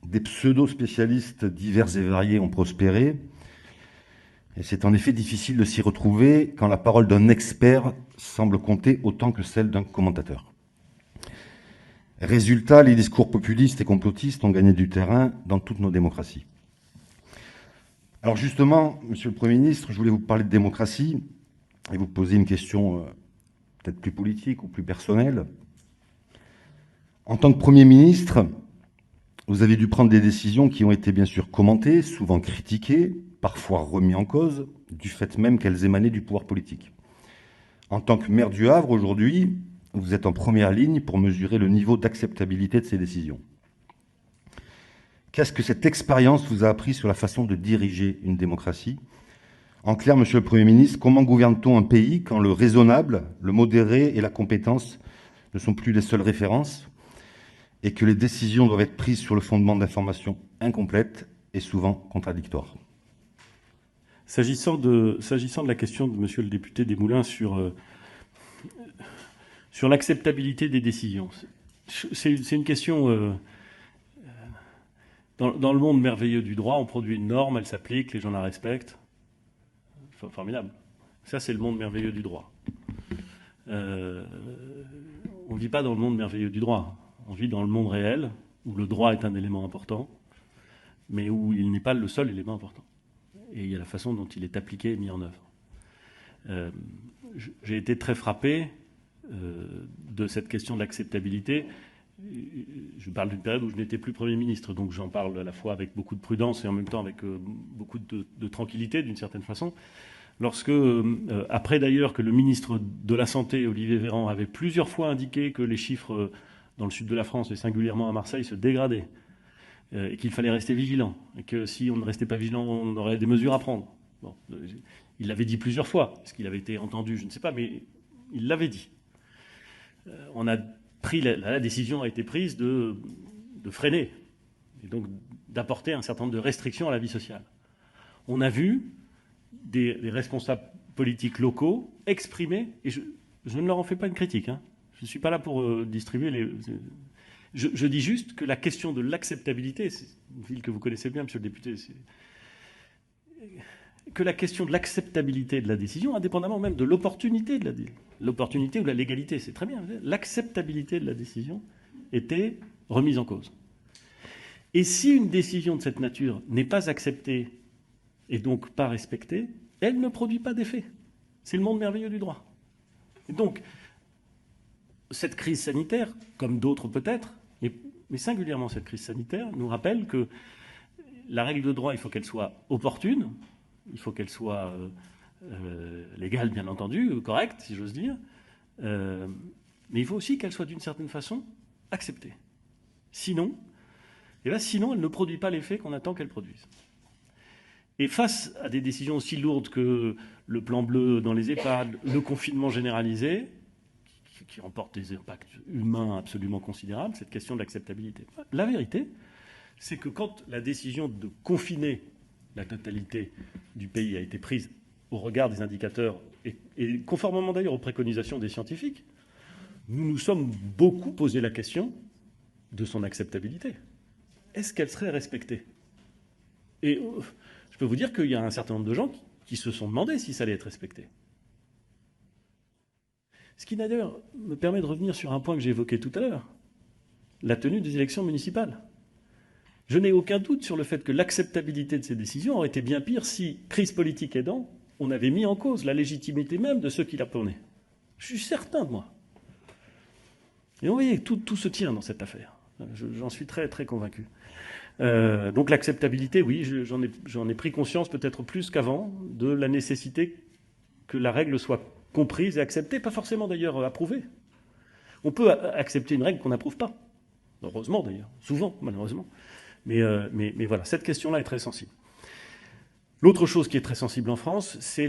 des pseudo-spécialistes divers et variés ont prospéré, et c'est en effet difficile de s'y retrouver quand la parole d'un expert semble compter autant que celle d'un commentateur. Résultat, les discours populistes et complotistes ont gagné du terrain dans toutes nos démocraties. Alors justement, Monsieur le Premier ministre, je voulais vous parler de démocratie et vous poser une question peut-être plus politique ou plus personnelle. En tant que Premier ministre, vous avez dû prendre des décisions qui ont été bien sûr commentées, souvent critiquées, parfois remises en cause, du fait même qu'elles émanaient du pouvoir politique. En tant que maire du Havre, aujourd'hui, vous êtes en première ligne pour mesurer le niveau d'acceptabilité de ces décisions. Qu'est-ce que cette expérience vous a appris sur la façon de diriger une démocratie ? En clair, Monsieur le Premier ministre, comment gouverne-t-on un pays quand le raisonnable, le modéré et la compétence ne sont plus les seules références et que les décisions doivent être prises sur le fondement d'informations incomplètes et souvent contradictoires ? S'agissant de la question de monsieur le député Desmoulins sur l'acceptabilité des décisions, c'est une question... Dans le monde merveilleux du droit, on produit une norme, elle s'applique, les gens la respectent. Formidable. Ça, c'est le monde merveilleux du droit. On ne vit pas dans le monde merveilleux du droit. On vit dans le monde réel, où le droit est un élément important, mais où il n'est pas le seul élément important. Et il y a la façon dont il est appliqué et mis en œuvre. J'ai été très frappé de cette question de l'acceptabilité. Je parle d'une période où je n'étais plus Premier ministre, donc j'en parle à la fois avec beaucoup de prudence et en même temps avec beaucoup de tranquillité, d'une certaine façon. Lorsque, après d'ailleurs que le ministre de la Santé, Olivier Véran, avait plusieurs fois indiqué que les chiffres dans le sud de la France, et singulièrement à Marseille, se dégradaient, et qu'il fallait rester vigilant, et que si on ne restait pas vigilant, on aurait des mesures à prendre. Bon, il l'avait dit plusieurs fois. Est-ce qu'il avait été entendu? Je ne sais pas, mais il l'avait dit. La décision a été prise de freiner, et donc d'apporter un certain nombre de restrictions à la vie sociale. On a vu des responsables politiques locaux exprimer, et je ne leur en fais pas une critique, hein, je ne suis pas là pour distribuer les... Je dis juste que la question de l'acceptabilité, c'est une ville que vous connaissez bien, monsieur le député, que la question de l'acceptabilité de la décision, indépendamment même de l'opportunité de la décision, l'opportunité ou la légalité, c'est très bien, l'acceptabilité de la décision était remise en cause. Et si une décision de cette nature n'est pas acceptée et donc pas respectée, elle ne produit pas d'effet. C'est le monde merveilleux du droit. Et donc, cette crise sanitaire, comme d'autres peut-être, mais singulièrement cette crise sanitaire, nous rappelle que la règle de droit, il faut qu'elle soit opportune, il faut qu'elle soit légale, bien entendu, correcte, si j'ose dire, mais il faut aussi qu'elle soit d'une certaine façon acceptée. Sinon, elle ne produit pas l'effet qu'on attend qu'elle produise. Et face à des décisions aussi lourdes que le plan bleu dans les EHPAD, le confinement généralisé, qui emporte des impacts humains absolument considérables, cette question de l'acceptabilité. La vérité, c'est que quand la décision de confiner la totalité du pays a été prise au regard des indicateurs, et conformément d'ailleurs aux préconisations des scientifiques, nous nous sommes beaucoup posé la question de son acceptabilité. Est-ce qu'elle serait respectée? Et je peux vous dire qu'il y a un certain nombre de gens qui se sont demandé si ça allait être respecté. Ce qui d'ailleurs me permet de revenir sur un point que j'ai évoqué tout à l'heure, la tenue des élections municipales. Je n'ai aucun doute sur le fait que l'acceptabilité de ces décisions aurait été bien pire si, crise politique aidant, on avait mis en cause la légitimité même de ceux qui la prenaient. Je suis certain de moi. Et vous voyez, tout se tient dans cette affaire. J'en suis très, très convaincu. Donc l'acceptabilité, oui, j'en ai pris conscience peut-être plus qu'avant de la nécessité que la règle soit comprise et acceptée, pas forcément d'ailleurs approuvée. On peut accepter une règle qu'on n'approuve pas. Heureusement d'ailleurs, souvent malheureusement. Mais voilà, cette question-là est très sensible. L'autre chose qui est très sensible en France, c'est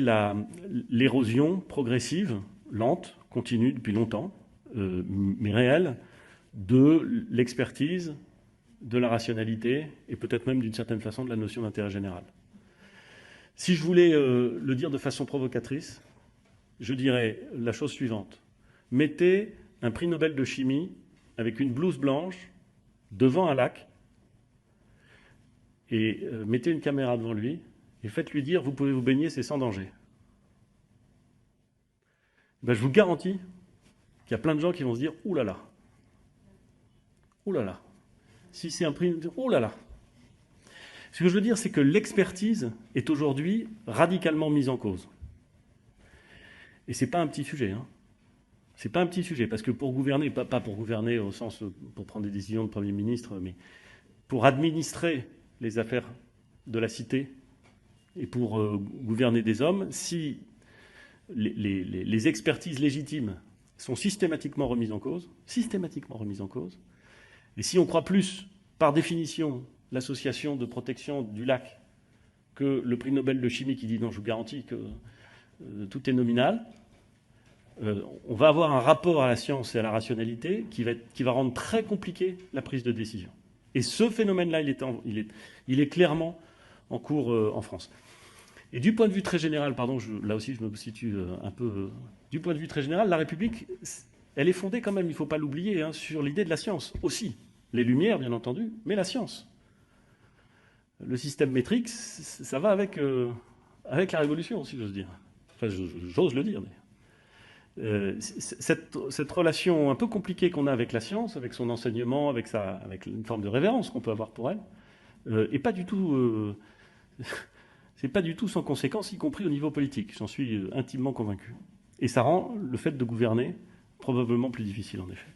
l'érosion progressive, lente, continue depuis longtemps, mais réelle, de l'expertise, de la rationalité et peut-être même d'une certaine façon de la notion d'intérêt général. Si je voulais le dire de façon provocatrice, je dirais la chose suivante. Mettez un prix Nobel de chimie avec une blouse blanche devant un lac et mettez une caméra devant lui et faites-lui dire « vous pouvez vous baigner, c'est sans danger ». Ben, je vous garantis qu'il y a plein de gens qui vont se dire « ouh là là, ouh là là ». Si c'est un prix, ouh là là. Ce que je veux dire, c'est que l'expertise est aujourd'hui radicalement mise en cause. Et c'est pas un petit sujet. Hein. C'est pas un petit sujet, parce que pour gouverner, pas pour gouverner au sens pour prendre des décisions de Premier ministre, mais pour administrer les affaires de la cité et pour gouverner des hommes, si les expertises légitimes sont systématiquement remises en cause, et si on croit plus, par définition, l'association de protection du lac que le prix Nobel de chimie qui dit non, je vous garantis que tout est nominal, on va avoir un rapport à la science et à la rationalité qui va rendre très compliqué la prise de décision. Et ce phénomène-là, il est clairement en cours en France. Et du point de vue très général, pardon, là aussi je me situe un peu... du point de vue très général, la République, elle est fondée quand même, il ne faut pas l'oublier, hein, sur l'idée de la science aussi. Les Lumières, bien entendu, mais la science. Le système métrique, ça va avec la Révolution, si j'ose dire. Enfin, j'ose le dire, mais... cette relation un peu compliquée qu'on a avec la science, avec son enseignement, avec une forme de révérence qu'on peut avoir pour elle, est pas du tout... c'est pas du tout sans conséquence, y compris au niveau politique. J'en suis intimement convaincu. Et ça rend le fait de gouverner probablement plus difficile, en effet.